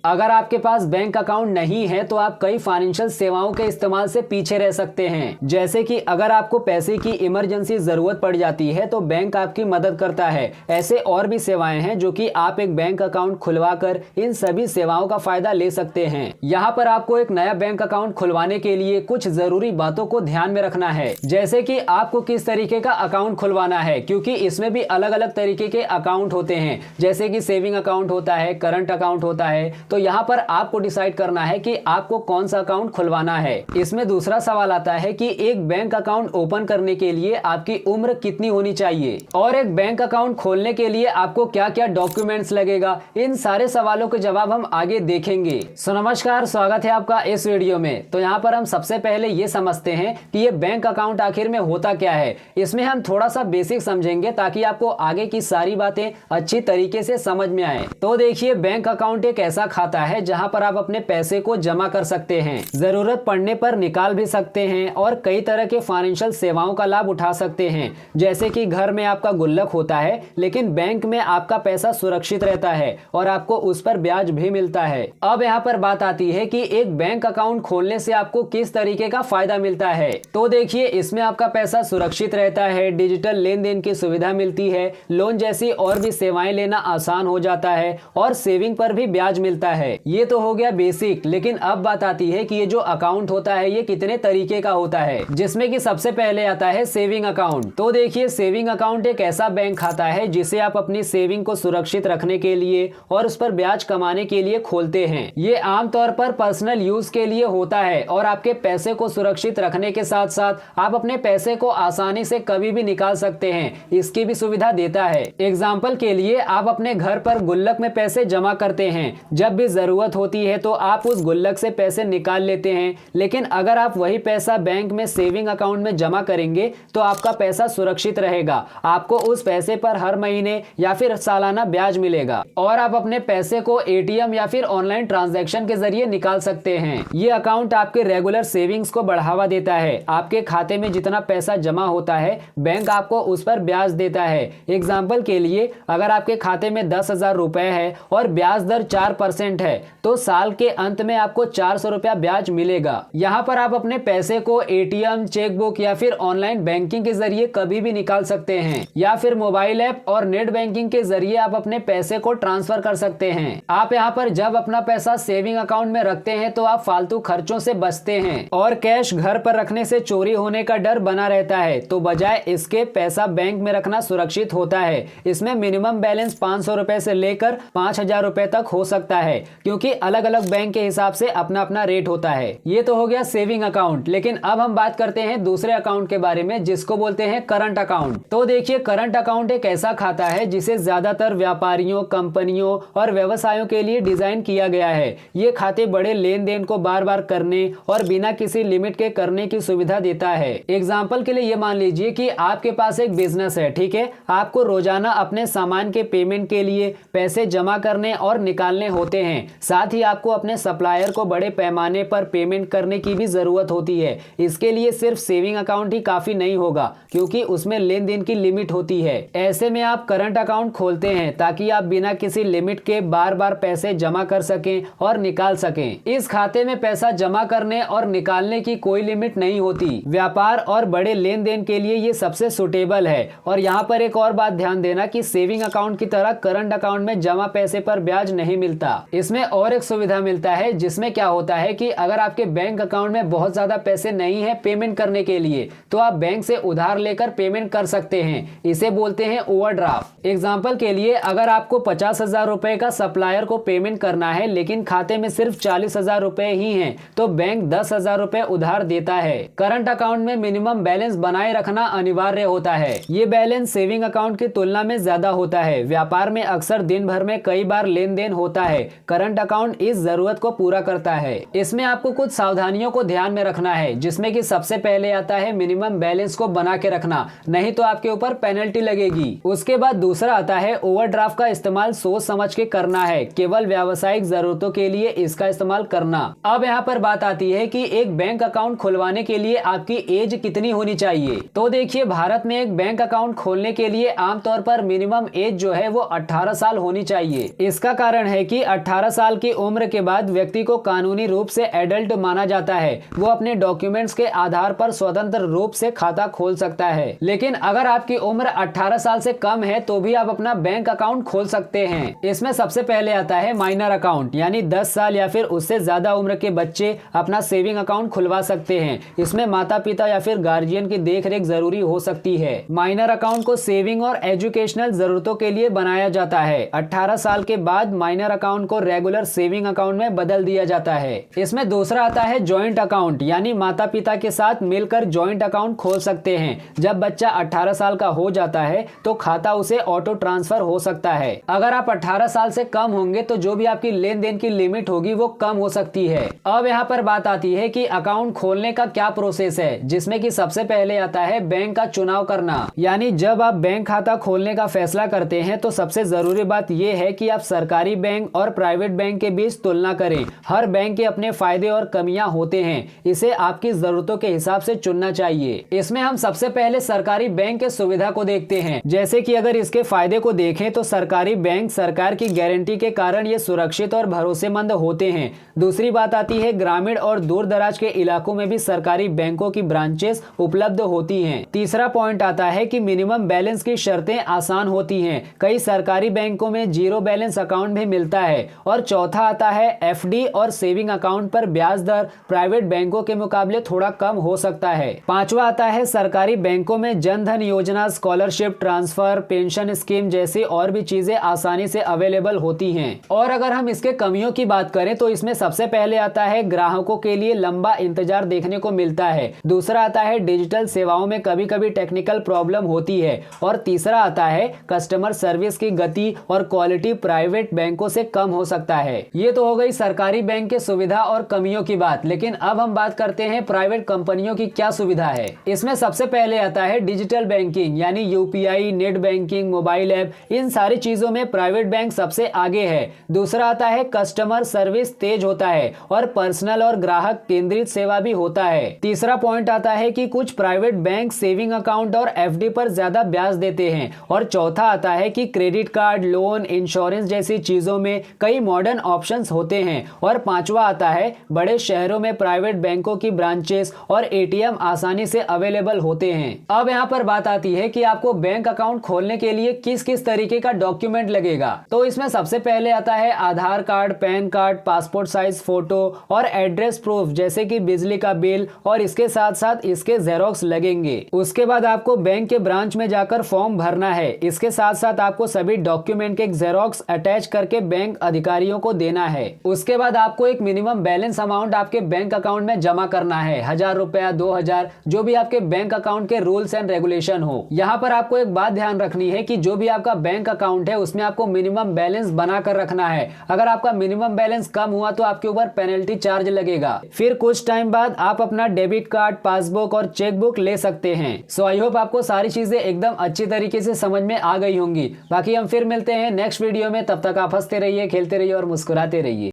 अगर आपके पास bank account नहीं है तो आप कई फाइनेंशियल सेवाओं के इस्तेमाल से पीछे रह सकते हैं। जैसे कि अगर आपको पैसे की इमरजेंसी जरूरत पड़ जाती है तो बैंक आपकी मदद करता है। ऐसे और भी सेवाएं हैं जो कि आप एक बैंक अकाउंट खुलवा कर इन सभी सेवाओं का फायदा ले सकते हैं। यहाँ पर आपको एक नया बैंक अकाउंट खुलवाने के लिए कुछ जरूरी बातों को ध्यान में रखना है, जैसे कि आपको किस तरीके का अकाउंट खुलवाना है, क्योंकि इसमें भी अलग अलग तरीके के अकाउंट होते हैं। जैसे कि सेविंग अकाउंट होता है, करंट अकाउंट होता है। तो यहाँ पर आपको डिसाइड करना है कि आपको कौन सा अकाउंट खुलवाना है। इसमें दूसरा सवाल आता है कि एक बैंक अकाउंट ओपन करने के लिए आपकी उम्र कितनी होनी चाहिए और एक बैंक अकाउंट खोलने के लिए आपको क्या क्या डॉक्यूमेंट्स लगेगा। इन सारे सवालों के जवाब हम आगे देखेंगे। सो नमस्कार, स्वागत है आपका इस वीडियो में। तो यहाँ पर हम सबसे पहले ये समझते हैं कि ये बैंक अकाउंट आखिर में होता क्या है। इसमें हम थोड़ा सा बेसिक समझेंगे ताकि आपको आगे की सारी बातें अच्छी तरीके से समझ में आए। तो देखिए, बैंक अकाउंट एक ऐसा खाता है जहां पर आप अपने पैसे को जमा कर सकते हैं, जरूरत पड़ने पर निकाल भी सकते हैं और कई तरह के फाइनेंशियल सेवाओं का लाभ उठा सकते हैं। जैसे कि घर में आपका गुल्लक होता है, लेकिन बैंक में आपका पैसा सुरक्षित रहता है और आपको उस पर ब्याज भी मिलता है। अब यहाँ पर बात आती है कि एक बैंक अकाउंट खोलने से आपको किस तरीके का फायदा मिलता है। तो देखिए, इसमें आपका पैसा सुरक्षित रहता है, डिजिटल लेन देन की सुविधा मिलती है, लोन जैसी और भी सेवाएं लेना आसान हो जाता है और सेविंग पर भी ब्याज मिलता है। ये तो हो गया बेसिक। लेकिन अब बात आती है कि ये जो अकाउंट होता है ये कितने तरीके का होता है, जिसमें कि सबसे पहले आता है सेविंग अकाउंट। तो देखिए, सेविंग अकाउंट एक ऐसा बैंक खाता है जिसे आप अपनी सेविंग को सुरक्षित रखने के लिए और उस पर ब्याज कमाने के लिए खोलते हैं। ये आमतौर पर पर्सनल यूज के लिए होता है और आपके पैसे को सुरक्षित रखने के साथ साथ आप अपने पैसे को आसानी से कभी भी निकाल सकते हैं, इसकी भी सुविधा देता है। एग्जाम्पल के लिए, आप अपने घर पर गुल्लक में पैसे जमा करते हैं, जब भी जरूरत होती है तो आप उस गुल्लक से पैसे निकाल लेते हैं। लेकिन अगर आप वही पैसा बैंक में सेविंग अकाउंट में जमा करेंगे तो आपका पैसा सुरक्षित रहेगा। आपको उस पैसे पर हर महीने या फिर सालाना ब्याज मिलेगा और आप अपने पैसे को एटीएम या फिर ऑनलाइन ट्रांजैक्शन के जरिए निकाल सकते हैं। ये अकाउंट आपके रेगुलर सेविंग्स को बढ़ावा देता है। आपके खाते में जितना पैसा जमा होता है, बैंक आपको उस पर ब्याज देता है। एग्जाम्पल के लिए, अगर आपके खाते में 10,000 रुपए है और ब्याज दर 4% है तो साल के अंत में आपको 400 रुपया ब्याज मिलेगा। यहाँ पर आप अपने पैसे को एटीएम, चेकबुक या फिर ऑनलाइन बैंकिंग के जरिए कभी भी निकाल सकते हैं, या फिर मोबाइल ऐप और नेट बैंकिंग के जरिए आप अपने पैसे को ट्रांसफर कर सकते हैं। आप यहाँ पर जब अपना पैसा सेविंग अकाउंट में रखते हैं तो आप फालतू खर्चों से बचते हैं और कैश घर पर रखने से चोरी होने का डर बना रहता है। तो बजाय इसके पैसा बैंक में रखना सुरक्षित होता है। इसमें मिनिमम बैलेंस 500 रुपए से लेकर 5,000 रुपए तक हो सकता है, क्योंकि अलग अलग बैंक के हिसाब से अपना अपना रेट होता है। ये तो हो गया सेविंग अकाउंट। लेकिन अब हम बात करते हैं दूसरे अकाउंट के बारे में, जिसको बोलते हैं करंट अकाउंट। तो देखिए, करंट अकाउंट एक ऐसा खाता है जिसे ज्यादातर व्यापारियों, कंपनियों और व्यवसायों के लिए डिजाइन किया गया है। ये खाते बड़े लेन देन को बार बार करने और बिना किसी लिमिट के करने की सुविधा देता है। एग्जाम्पल के लिए ये मान लीजिए कि आपके पास एक बिजनेस है, ठीक है। आपको रोजाना अपने सामान के पेमेंट के लिए पैसे जमा करने और निकालने होते हैं। साथ ही आपको अपने सप्लायर को बड़े पैमाने पर पेमेंट करने की भी जरूरत होती है। इसके लिए सिर्फ सेविंग अकाउंट ही काफी नहीं होगा, क्योंकि उसमें लेन देन की लिमिट होती है। ऐसे में आप करंट अकाउंट खोलते हैं ताकि आप बिना किसी लिमिट के बार बार पैसे जमा कर सकें और निकाल सकें। इस खाते में पैसा जमा करने और निकालने की कोई लिमिट नहीं होती। व्यापार और बड़े लेन देन के लिए ये सबसे सुटेबल है। और यहाँ पर एक और बात ध्यान देना कि सेविंग अकाउंट की तरह करंट अकाउंट में जमा पैसे पर ब्याज नहीं मिलता। इसमें और एक सुविधा मिलता है, जिसमें क्या होता है कि अगर आपके बैंक अकाउंट में बहुत ज्यादा पैसे नहीं है पेमेंट करने के लिए, तो आप बैंक से उधार लेकर पेमेंट कर सकते हैं। इसे बोलते हैं ओवरड्राफ्ट। एग्जाम्पल के लिए, अगर आपको 50,000 रुपए का सप्लायर को पेमेंट करना है लेकिन खाते में सिर्फ 40,000 रुपए ही हैं, तो बैंक 10,000 रुपए उधार देता है। करंट अकाउंट में मिनिमम बैलेंस बनाए रखना अनिवार्य होता है। ये बैलेंस सेविंग अकाउंट की तुलना में ज्यादा होता है। व्यापार में अक्सर दिन भर में कई बार लेन देन होता है। करंट अकाउंट इस जरूरत को पूरा करता है। इसमें आपको कुछ सावधानियों को ध्यान में रखना है, जिसमें कि सबसे पहले आता है मिनिमम बैलेंस को बना के रखना, नहीं तो आपके ऊपर पेनल्टी लगेगी। उसके बाद दूसरा आता है ओवरड्राफ्ट का इस्तेमाल सोच समझ के करना है, केवल व्यावसायिक जरूरतों के लिए इसका इस्तेमाल करना। अब यहाँ पर बात आती है कि एक बैंक अकाउंट खुलवाने के लिए आपकी एज कितनी होनी चाहिए। तो देखिए, भारत में एक बैंक अकाउंट खोलने के लिए आमतौर पर मिनिमम एज जो है वो 18 साल होनी चाहिए। इसका कारण है कि 18 18 साल की उम्र के बाद व्यक्ति को कानूनी रूप से एडल्ट माना जाता है। वो अपने डॉक्यूमेंट्स के आधार पर स्वतंत्र रूप से खाता खोल सकता है। लेकिन अगर आपकी उम्र 18 साल से कम है तो भी आप अपना बैंक अकाउंट खोल सकते हैं। इसमें सबसे पहले आता है माइनर अकाउंट, यानी 10 साल या फिर उससे ज्यादा उम्र के बच्चे अपना सेविंग अकाउंट खुलवा सकते हैं। इसमें माता पिता या फिर गार्जियन की देखरेख जरूरी हो सकती है। माइनर अकाउंट को सेविंग और एजुकेशनल जरूरतों के लिए बनाया जाता है। 18 साल के बाद माइनर अकाउंट को रेगुलर सेविंग अकाउंट में बदल दिया जाता है। इसमें दूसरा आता है जॉइंट अकाउंट, यानी माता पिता के साथ मिलकर जॉइंट अकाउंट खोल सकते हैं। जब बच्चा 18 साल का हो जाता है तो खाता उसे ऑटो ट्रांसफर हो सकता है। अगर आप 18 साल से कम होंगे तो जो भी आपकी लेन देन की लिमिट होगी वो कम हो सकती है। अब यहाँ पर बात आती है कि अकाउंट खोलने का क्या प्रोसेस है, जिसमें कि सबसे पहले आता है बैंक का चुनाव करना। यानी जब आप बैंक खाता खोलने का फैसला करते हैं तो सबसे जरूरी बात यह है कि आप सरकारी बैंक और प्राइवेट बैंक के बीच तुलना करें। हर बैंक के अपने फायदे और कमियां होते हैं, इसे आपकी जरूरतों के हिसाब से चुनना चाहिए। इसमें हम सबसे पहले सरकारी बैंक के सुविधा को देखते हैं। जैसे कि अगर इसके फायदे को देखें तो सरकारी बैंक सरकार की गारंटी के कारण ये सुरक्षित और भरोसेमंद होते हैं। दूसरी बात आती है ग्रामीण और दूर दराज के इलाकों में भी सरकारी बैंकों की ब्रांचेस उपलब्ध होती हैं। तीसरा पॉइंट आता है कि मिनिमम बैलेंस की शर्तें आसान होती हैं। कई सरकारी बैंकों में जीरो बैलेंस अकाउंट भी मिलता है। और चौथा आता है एफडी और सेविंग अकाउंट पर ब्याज दर प्राइवेट बैंकों के मुकाबले थोड़ा कम हो सकता है। पांचवा आता है सरकारी बैंकों में जन धन योजना, स्कॉलरशिप, ट्रांसफर, पेंशन स्कीम जैसी और भी चीजें आसानी से अवेलेबल होती हैं। और अगर हम इसके कमियों की बात करें तो इसमें सबसे पहले आता है ग्राहकों के लिए लंबा इंतजार देखने को मिलता है। दूसरा आता है डिजिटल सेवाओं में कभी कभी टेक्निकल प्रॉब्लम होती है। और तीसरा आता है कस्टमर सर्विस की गति और क्वालिटी प्राइवेट बैंकों से कम हो सकता है। ये तो हो गई सरकारी बैंक के सुविधा और कमियों की बात। लेकिन अब हम बात करते हैं प्राइवेट कंपनियों की क्या सुविधा है। इसमें सबसे पहले आता है डिजिटल बैंकिंग, यानी UPI, net banking, mobile app, इन सारी चीजों में प्राइवेट बैंक सबसे आगे है। दूसरा आता है कस्टमर सर्विस तेज होता है और पर्सनल और ग्राहक केंद्रित सेवा भी होता है। तीसरा पॉइंट आता है कि कुछ प्राइवेट बैंक सेविंग अकाउंट और एफडी पर ज्यादा ब्याज देते हैं। और चौथा आता है कि क्रेडिट कार्ड, लोन, इंश्योरेंस जैसी चीजों में कई मॉडर्न ऑप्शंस होते हैं। और पांचवा आता है बड़े शहरों में प्राइवेट बैंकों की ब्रांचेस और एटीएम आसानी से अवेलेबल होते हैं। अब यहाँ पर बात आती है कि आपको बैंक अकाउंट खोलने के लिए किस किस तरीके का डॉक्यूमेंट लगेगा। तो इसमें सबसे पहले आता है Aadhaar card, PAN card, passport size photo और एड्रेस प्रूफ जैसे कि बिजली का बिल, और इसके साथ साथ इसके जेरोक्स लगेंगे। उसके बाद आपको बैंक के ब्रांच में जाकर फॉर्म भरना है। इसके साथ साथ आपको सभी डॉक्यूमेंट के जेरोक्स अटैच करके बैंक अधिकारियों को देना है। उसके बाद आपको एक मिनिमम बैलेंस अमाउंट आपके बैंक अकाउंट में जमा करना है, 1000 रुपया, 2000, जो भी आपके बैंक अकाउंट के रूल्स एंड रेगुलेशन हो। यहाँ पर आपको एक बात ध्यान रखनी है कि जो भी आपका बैंक अकाउंट है उसमें आपको मिनिमम बैलेंस बना कर रखना है। अगर आपका मिनिमम बैलेंस कम हुआ तो आपके ऊपर पेनल्टी चार्ज लगेगा। फिर कुछ टाइम बाद आप अपना डेबिट कार्ड, पासबुक और चेकबुक ले सकते हैं। सो आई होप आपको सारी चीजें एकदम अच्छी तरीके से समझ में आ गई होंगी। बाकी हम फिर मिलते हैं नेक्स्ट वीडियो में। तब तक आप हंसते रहिए, खेलते रहिए और मुस्कुराते रहिए।